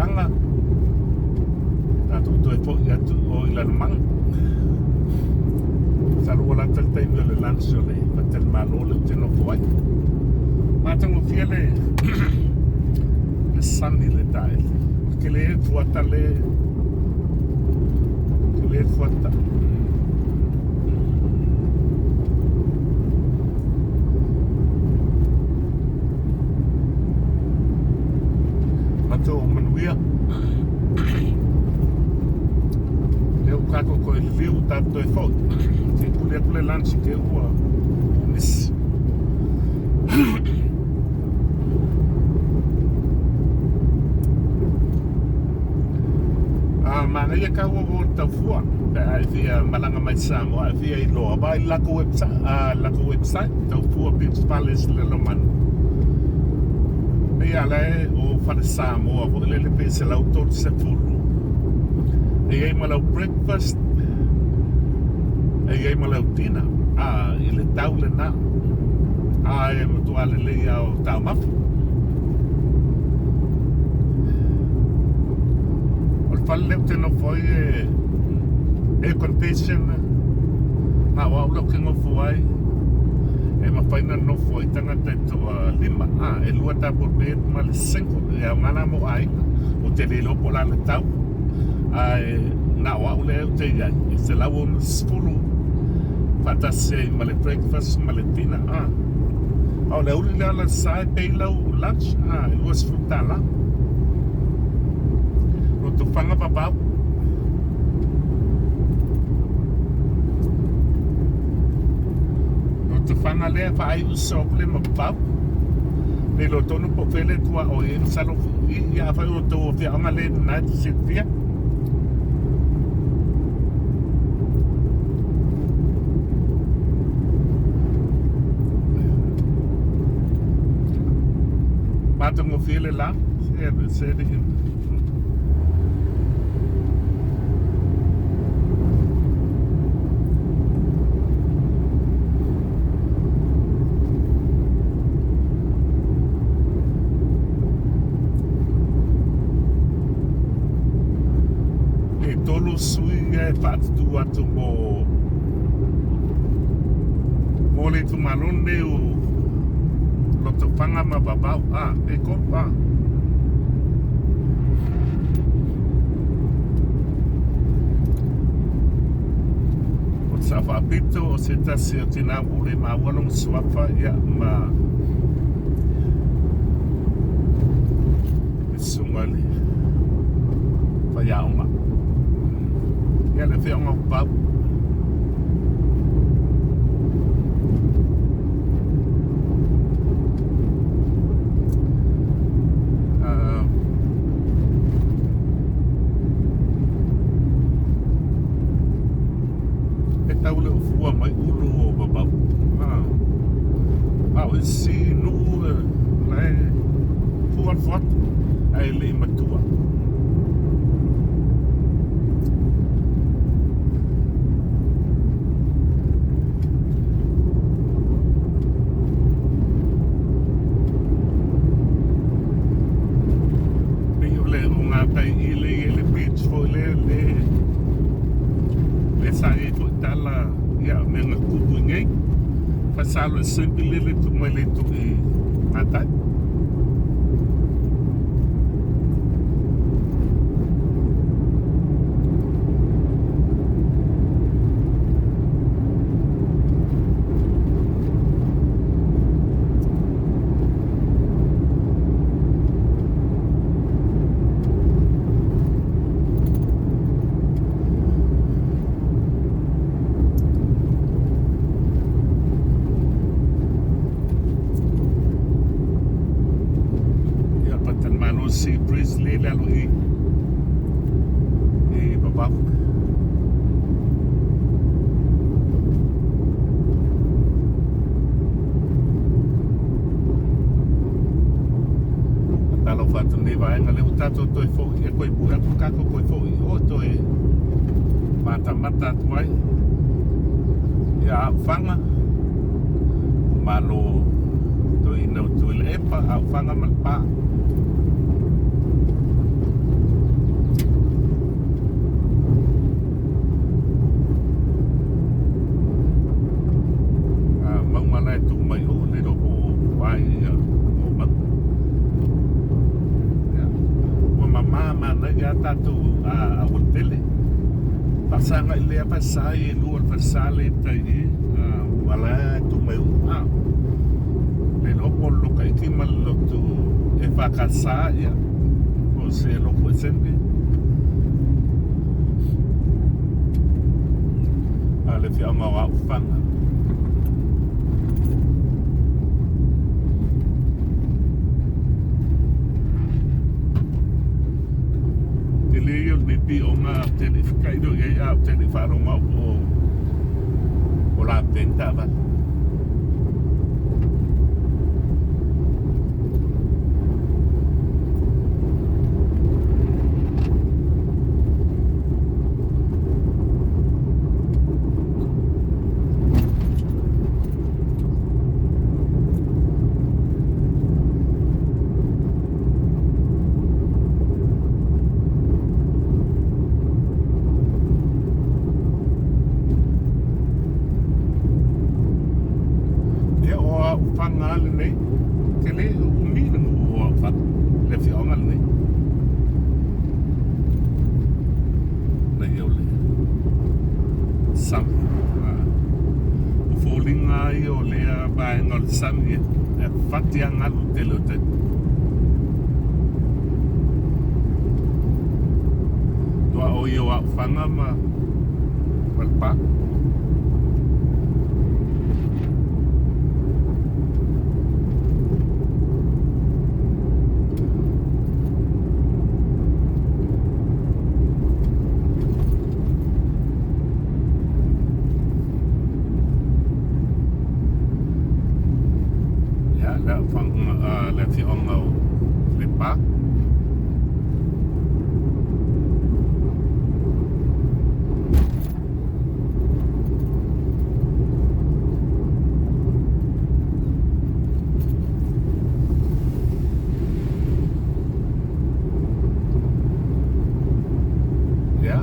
Lotofaga tatou toe fo'i atu o i Lalomanu salua la taimi o le lansi o le fatelemālo le o te nofo ai matagofia le le sani le taele ke le fuata le fuata matou manuia le o kako ko le liu tatou e fo'i te pule aku le lansi ke ua nisi mana ia ka o tafua ai via malanga mai Samoa via i loa vai lako website tafua principales le Lalomanu ia le o fale Samoa o le pese lautor se fulu ia malau breakfast ia malau dinner ile taule na e mtu ale le ia o taumafu falle te no foi confession na wa lo que no foi ma faina no foi tanga te to lima e lua ta por ver mal 5 e mana mo ai o te le po la tau na wa le te ya se la un skulu pata se male breakfast male dinner o le uli la sai pe la lunch it was frutala Lotofaga-Vavau Lotofaga lea fa'ai usop le mapau le lotonu po fele tua o e salo ia fai o tau o fiaonga le United States Matango fele la se de tolu sui e whaatu atu mo le tumalone o Lotofaga-Vavau e kopa o sa whaapito o se tasi o tina ule ma walong suafa ia ma sungali whaiaonga ia le whionga pau e tau le ufua mai ulu o Vavau e si nu le fuan fuat ai le matua Pasalo sempre le tu mai le tu e matai si Priestley lalu Vavau talo fatu ne vai ngale utato toi fo e koi pura ku kako koi fo o toi mata tuai ya fanga malo toi no tu Lepa au fanga malpa tu mai o le ro o vai o ma o mama na ya tatu a hotel pasanga ile apa sai luar versale tai wala tu mai le ro po lo kai ki mal lo tu e fa casa ya o se lo può sempre le fianga wa fanga Leo nipi o ngā tele whakaido e au tele wharonga o la tenta wa. Samia e fati angalu te lo te toa o yo a whanga ma walpa Lepa Lepa ya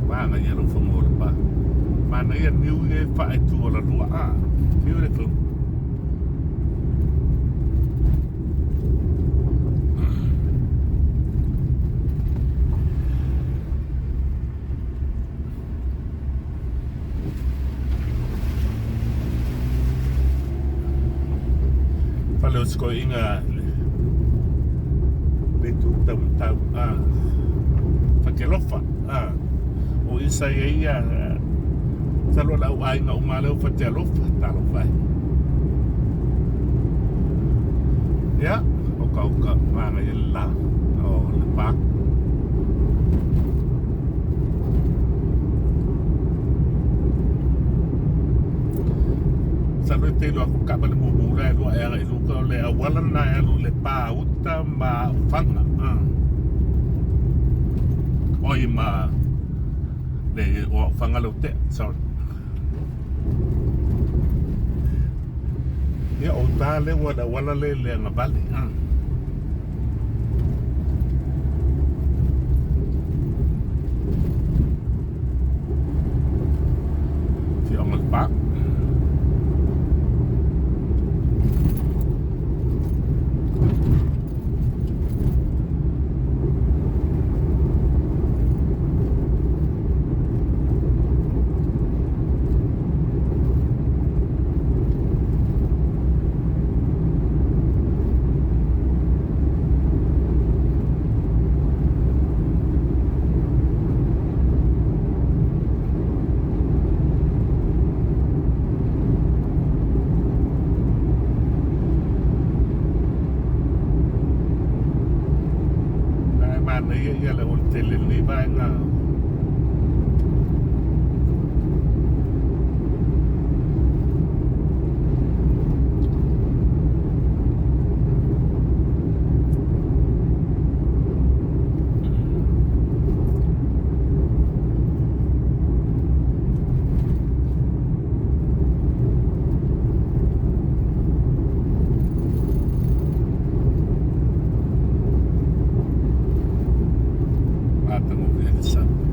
mana ya lo fongo Lepa mana ya niu e fa e tu la rua niu le tu Let's go in tu tau whakelofa o isa ia talo lau ai ngau maleo whakelofa talo whai ya o kauka mana i la o Lepa Salo te lo aku ka bale mumura lo era lo ka le awala na lo le pa uta ma fanga oi ma le o fanga lo te sorry ya o tale wala le na vale fi amal pa ia le o tele ni vai nga Ata mo vedi sa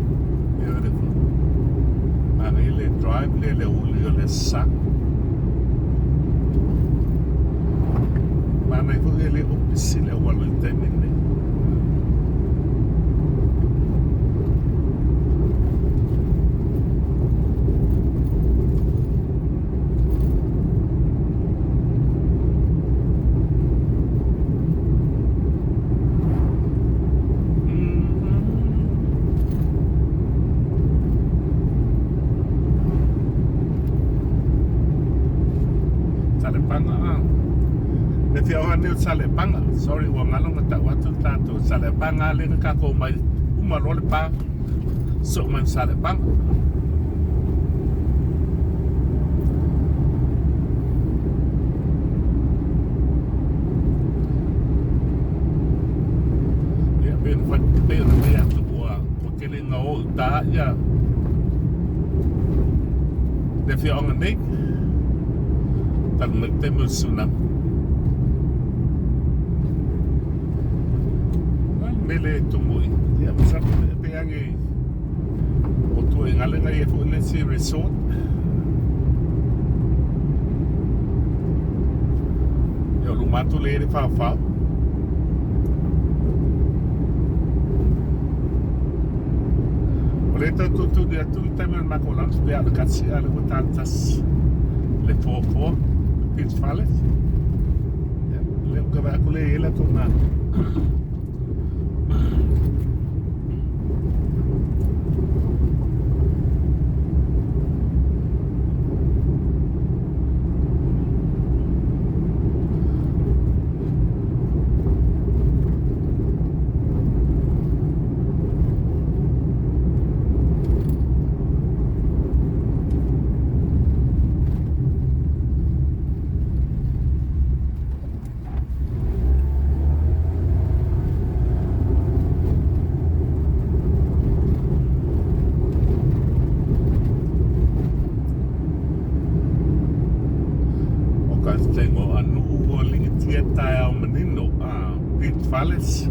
sile wala temine. Saleapaga. Te o haneu Saleapaga. Sorry, wa ngalonga ta watu tato Saleapaga le ka ko mai uma lo le pa. So man Saleapaga. Ya ben fa pe na me atu wa o kele nga o ta ya. Te o ngai tal metemos sunam. Mele tumui. Ya masa pe angi o tu ngale ngai fo le si resort. Yo lu matu le fa fa. Ole tu dia tu temer makolans pe al katsi al tantas le fofo pits fales. Ya le ka ba ko le la tona. Tengo anu o lingi tieta ao menino a Pit Fales.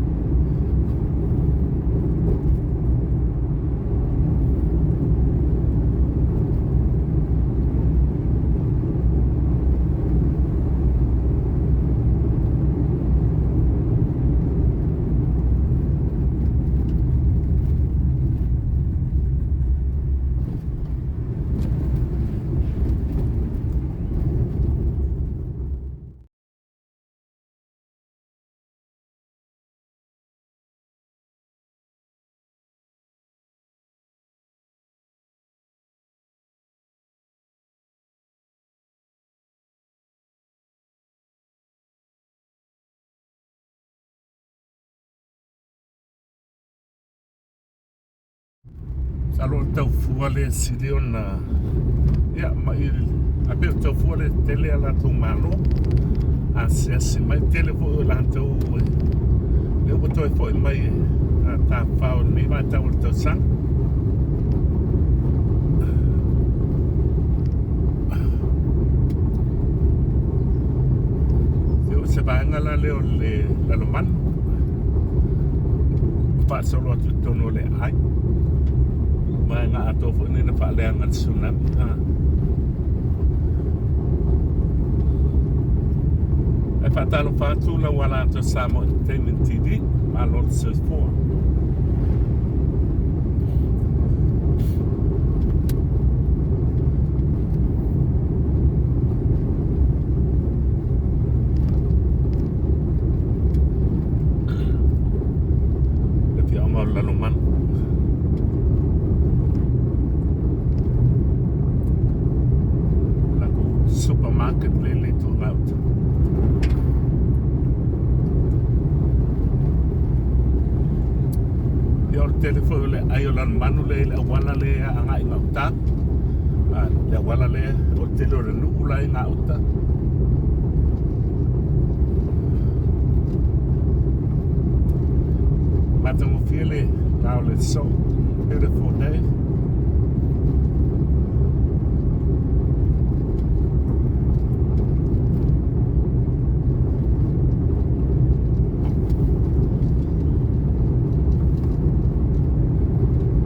Salo tau fuale siliona. Ya ma il ape tau fuale tele ala tu malo. Asi mai tele fo la tau. Le boto fo mai ta fa ni mai tau tau sang. Yo se va ngala le Lalomanu. Pa solo tu tono le ai. Mai nga ato fo ni na faaleanga tsunami. E fatalo fatu la wala to Samoa Entertainment TV, ma lot se for. E ti amo Lalomanu. Supermarket lele to out. Yo telefono le ayolan manu le wala le anga ingauta. Le wala le o telo re nula ingauta. Matamo fiele now it's so beautiful day.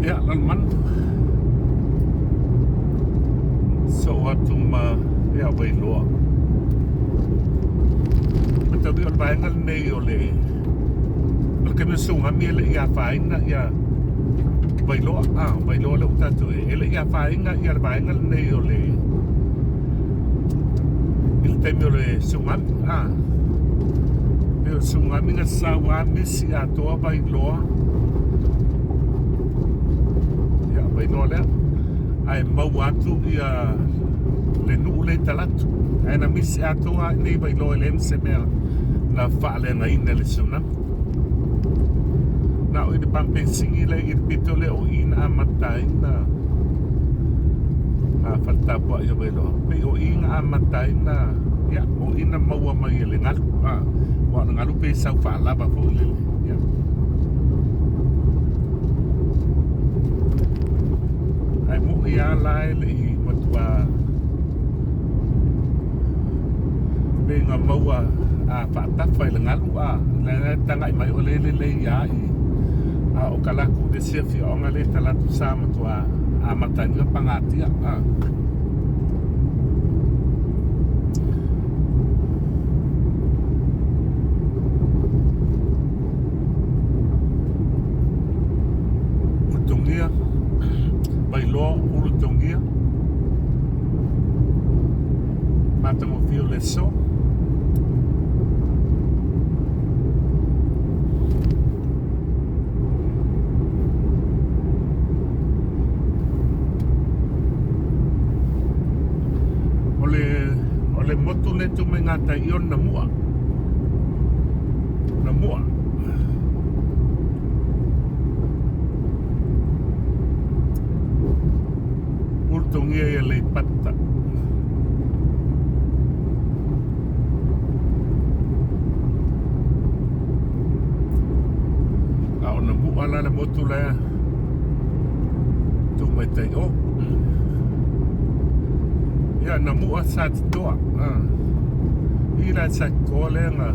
Ya, Lalomanu. So atum ya Vailoa. tabi o vaenga nei o le ke me sunga mi le ia faina ia Vailoa le utatu ele ia fainga ia vaenga nei o le il temi o le sunga le sunga mi na sawa misi a toa Vailoa ia Vailoa le ai mau atu ia le nu le talatu ai na misi a toa nei Vailoa le mse mea na faale na ina le sunga na o i pampe singi le i pito le o ina amatai na falta po ia Vailoa pe o ina amatai na ya o ina maua mai le ngalu wa ngalu pe sau fa lava fo le ya ai mo ia lai le i matua pe nga maua fa tafa le ngalu le tanga mai o le ya i o kalaku de sefi o ngale talatu sa matua amatanga pangatia Ulutogia Vailoa Ulutogia matamo fio le so ole motu ne tu me ngata ion na mua Ulutogia Aleipata na mua la na motu la tu mai tai o ya na mua Satitoa ira sa kolenga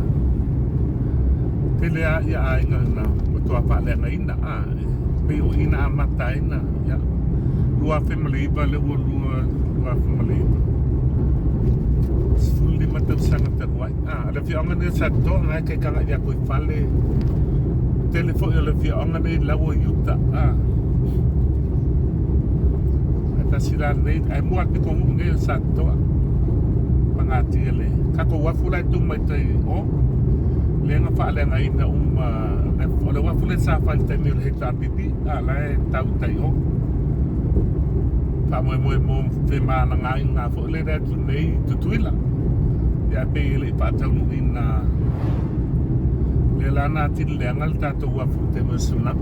tele ya ainga na motu apa le na ina pe o ina amatai na ya lua family ba le lua family fully matap sangat terwai ada fi anga ne Satitoa ngai ke kanga ya ko fale telefon le fi anga ne lawo yuta sila nei ai muat pe ko nge Satitoa pangati ele kako wafula tu mai tai o le nga fa le nga ina le wafula sa fa te mil hektar pipi la tau tai o pa mo te ma na nga fo le da tu nei tu tuila ya pe le pa tau ina le lana til le ngal ta to wafu te mo suna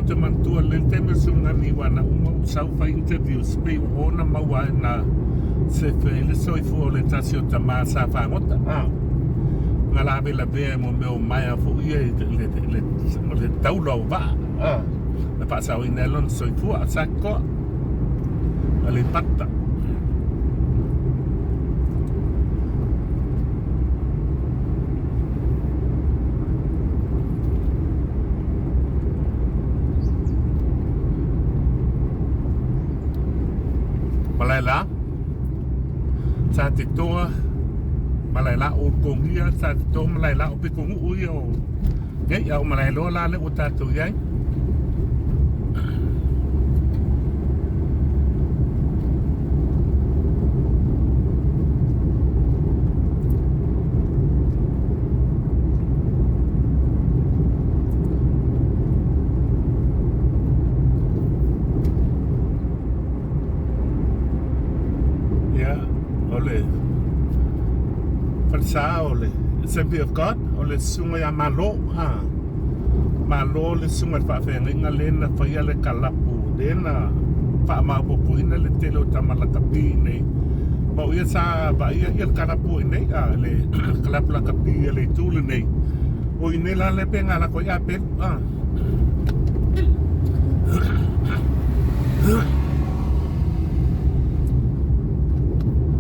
te mantua le teme sunga ni wana sau fa interviews pe ona mawa na se fele soi fu le tasio tama sa fa ngota ngala be la be mo me o mai fu ye le taulo va na pa sa ina lon soi fu a sacco Aleipata Malaela Satitoa Malaela Ulutogia Satitoa Malaela o pikongu ui o ngai au Malaela la le o tatu yai ole Assembly of God ole sunga ya malo malo le sunga fa fe nginga le na fa ya le kalapu de na fa ma popo ina le telo tamala kapi nei ba ia sa ba ia kalapu nei le kalapu la kapi le tulu nei o ine la le penga la ko ya pe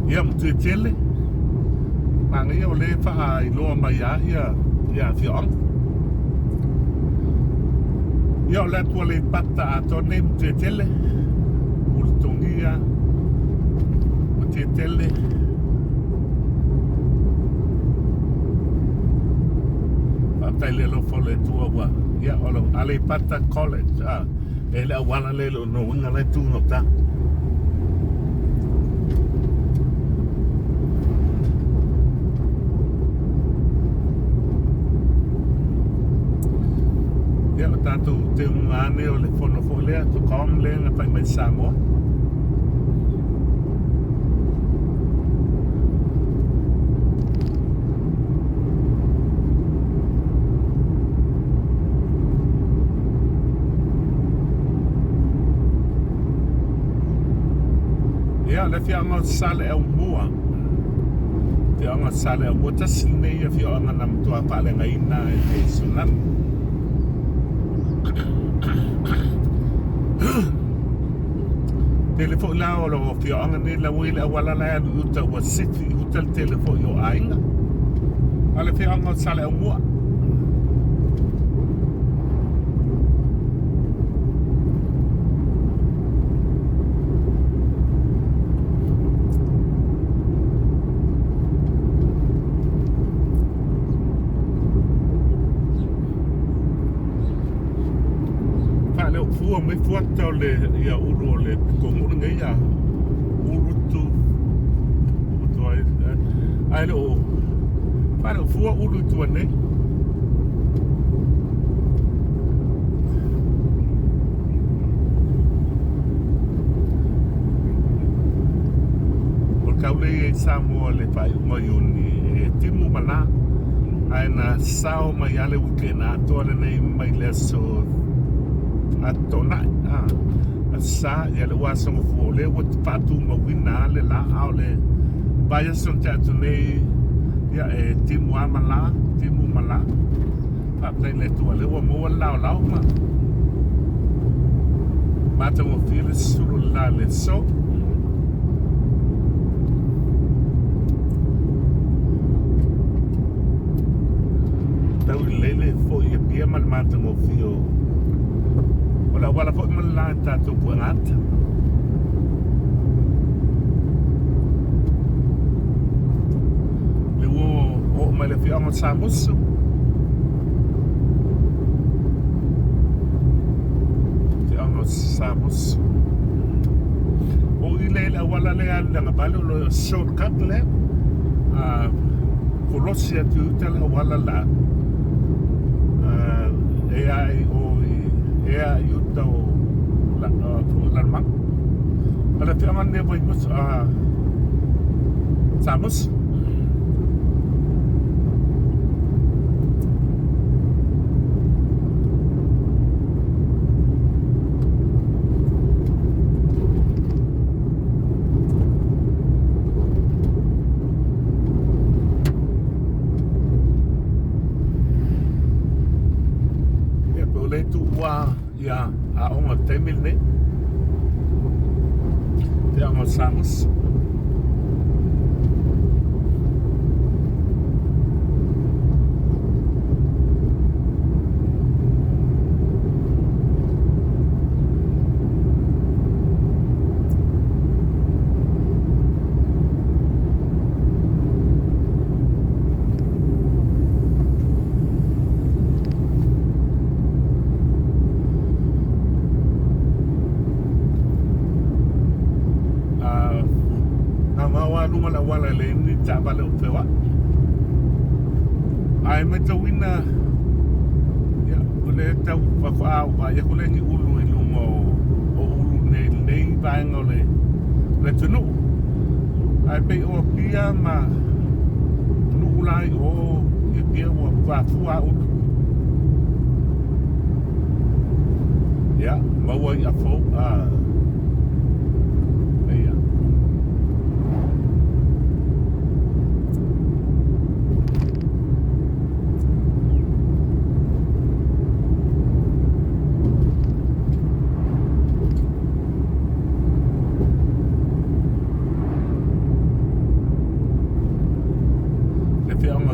ia mtu tele mangi o le fa ai lo mai ia fiong ia o le tua le pata a to nem te tele Ulutogia o te tele tai le lofo le tua wa ia o lo Aleipata College e le awala le lo no winga le tu no ta ia o tatu te umane o le fono fo lea tu kaom le na pai mai Samoa le fianga sale au mua fianga sale au mua tasine ia fianga nam tua pale ngai na e sunan telefon la o lo fianga ni la wile wala la uta wa city hotel telefon yo ainga ale fianga sale au mua fua mai fuata o le ia uru o le kongu ngai ia urutu ai le o pare fua uru tu nei o kaule e Samoa le pai mai uni e timu mana ai na sao mai ale weekend a tole nei mai le so atona sa ya le wasong fo le wat patu ma wina le la aule baya son tatu nei ya e timu mala pa play le tu le mo la ma te mo feel sulu la le so tau le fo ye pia mal ma te mo feel wala po man lang tato puangat liwo o male fianga Samusu o ile la wala le anda ngapalo lo shortcut le Kolosia tu tala wala la AI o ea yuta o Lalomanu ala te amane boy mus Samus ia a onga temil ne te anga Samus wala le ni tabale o pewa ai me to wina ya ole tau fa fa wa ya kole ni ulu ilumo o ulu nei ba ngole le tunu ai pe o pia ma nu ulai o e pia o fa fua o ya ma wa ya fo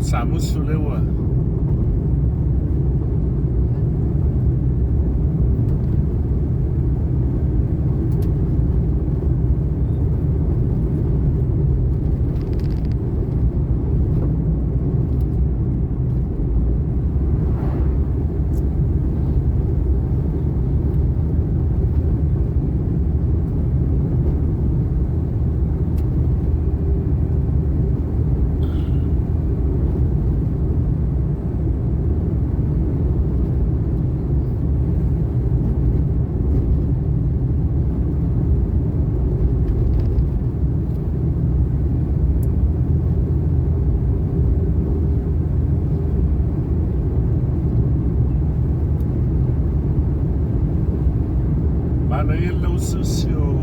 Samusu lewa Samusu sio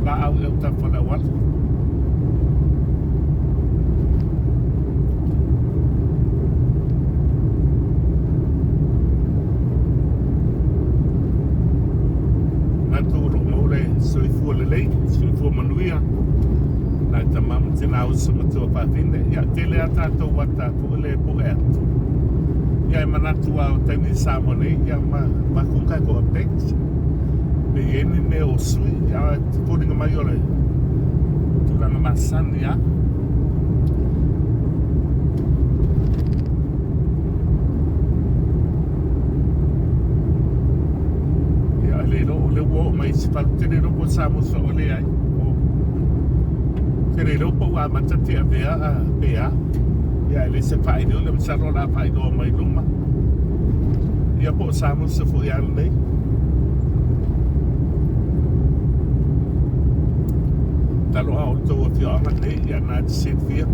la au eu tafala wal. Naturo maule soifua lelei, soifua manuia. Nai tamamu tina au sumatua pātine. Ia tele a tātou wata ko le po e atu. Ia e manatu au taimi Samoa nei, ia makunkai ko apex. Me eni me o sui, ia poringa mai ole. Turanga masani ia. Ia le wo mai sifalu tere ropo Samusu ole ai. Tere ropo wa matati a vea a pea. Ia le se whaideo le msaro la whaideo mai luma. Ia po Samusu fu ia nei. Talo a o tau a whianga nei, ia nā te set whia.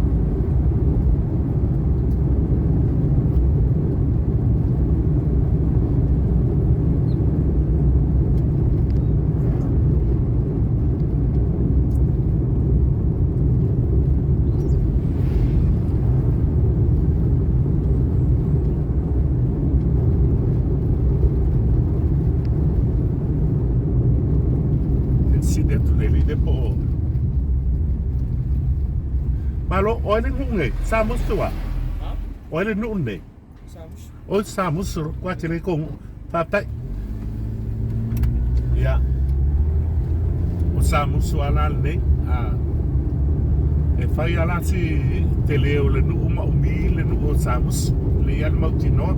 Malo, oile nunge, Samusu wa? Oile nunge? Samusu. O Samusu, kwa tene kong papai. Ya. O Samusu ala ne, e fai ala si te leo le nuu ma umi le nuu o Samusu, le ian mautinoa.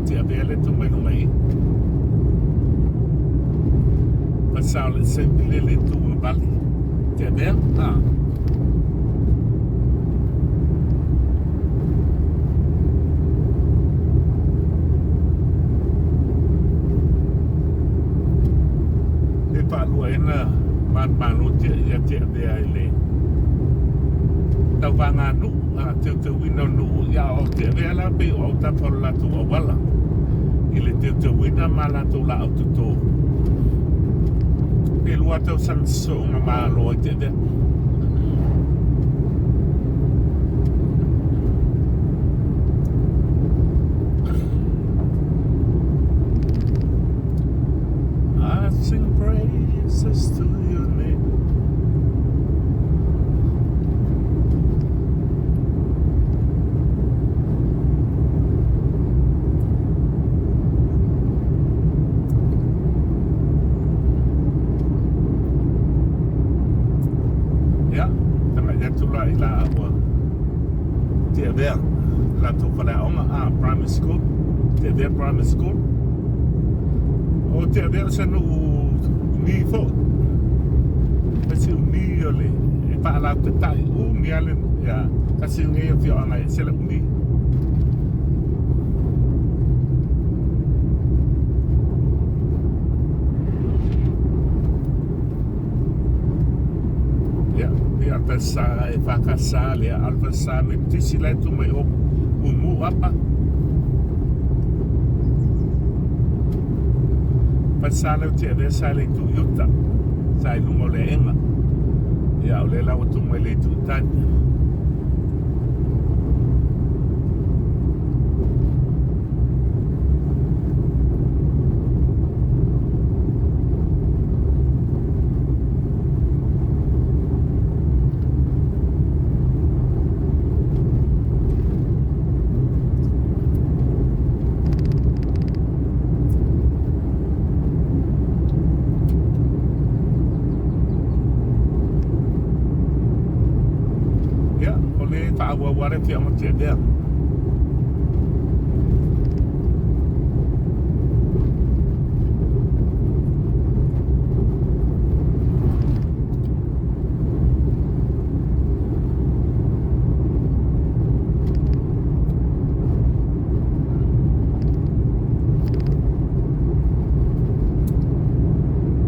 Tiavea le tu mai mai. Pasal sempre le tu vale. Tiavea? Lepa luena man ya Tiavea ile. Tau vanga nu te wina nu ya o Tiavea la pe o ta por la tu wala. Ile te wina mala tu la auto. E lua tau sanso nga malo te de. I sing praises to your name. Tiavea Aleipata primary school. Tiavea primary school. O Tiavea sa no ni fo. Kasi ni ole e pa la te tai ni ale ya kasi ngai fi ona e sele ni. Alpesa e whakasale alpesa me tisi lai tu mai o umu apa pasala o Tiavea sale tu yuta sai lungo le enga ia o le lau tu mai le tu tani waware fi ang Tiavea.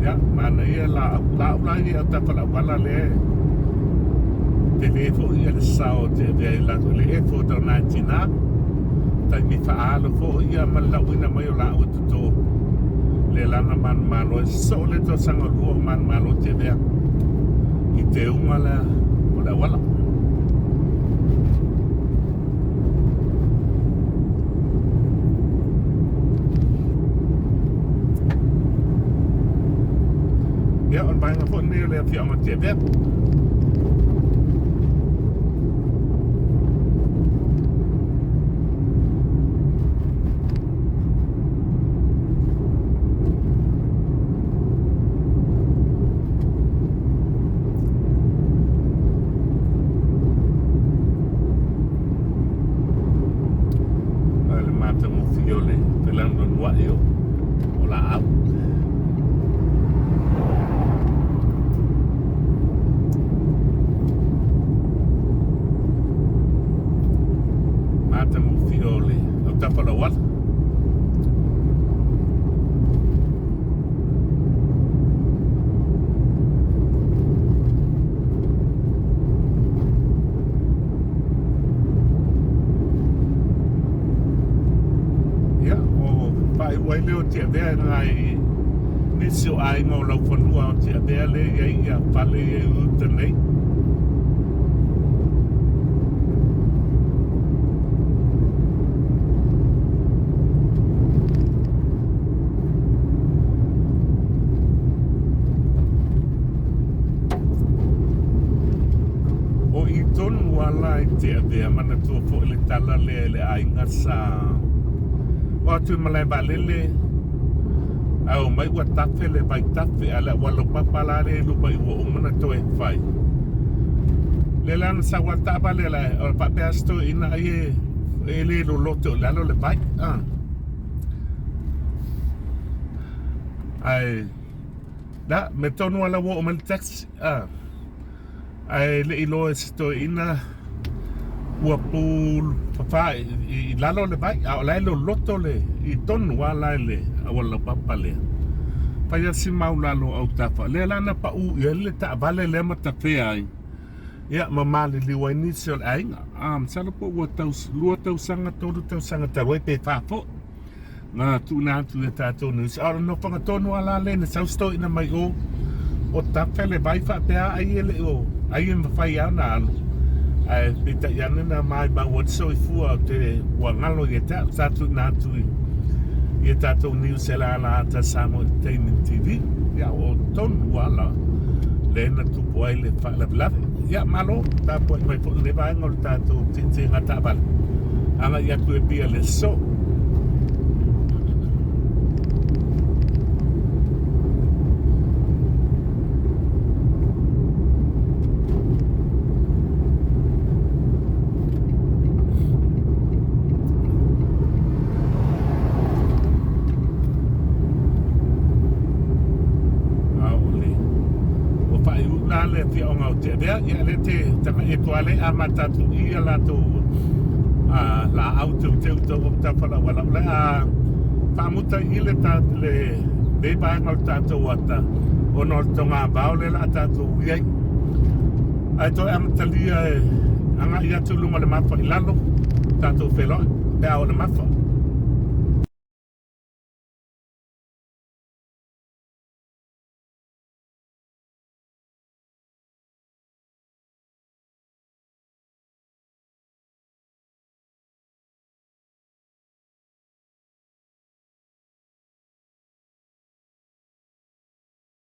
Ya, mana ia la lagi atau kalau wala le telefo ia le sao Tiavea la le efo do 19 tai mi faalo fo ia malauina mai o la o to le lana man malo so le to sanga lu man malo Tiavea i te umala o la wala ya on banga fo ne le fi ang Tiavea Vailoa Tiavea ngai nisi o ai ngau lau whanua o Tiavea le ia pale ia uta nei o i tonu wala i Tiavea mana tua fo le tala le ainga sa watu malai balele au mai wa tafe le bai tafe ala walo papalare lu bai wo umana to e fai le lan sa wa tapa le la o pa pesto ina e le lo loto lalo le bai ai da me tonu ala wo uman taxi ai le ilo sto ina ua pul papa i lalo le bai a la lo loto le i tonu wala le wala papa le pa ya si mau lalo au tafa le lana pa u le ta vale le mata pe ai ya mama le liwa initial ai sala po ua tau sanga tolu tau sanga tawai pe fa fo nga tu na tu ta to nu sa no panga tonu ala le na sau sto ina mai o tafa le bai fa pe ai le o ai me fa ya na ai pita yana na mai ba wat so fu te wa ngalo ye ta tu na tu ye ta to new Saleapaga ta Samoa Entertainment TV ya o ton wala le na tu poi le fa la bla ya malo ta poi mai fo le ba ngol ta to tin ngata bal anga ya tu e pia le so le fi o ngau Tiavea ia le te tama e toale a matatu ia la to la auto te to ta fala wala la famuta ile ta le ba ngau ta to wata ono to nga baule la ta to ia ai to am talia anga ia tu luma le mafa ilalo ta to felo pe o le mafa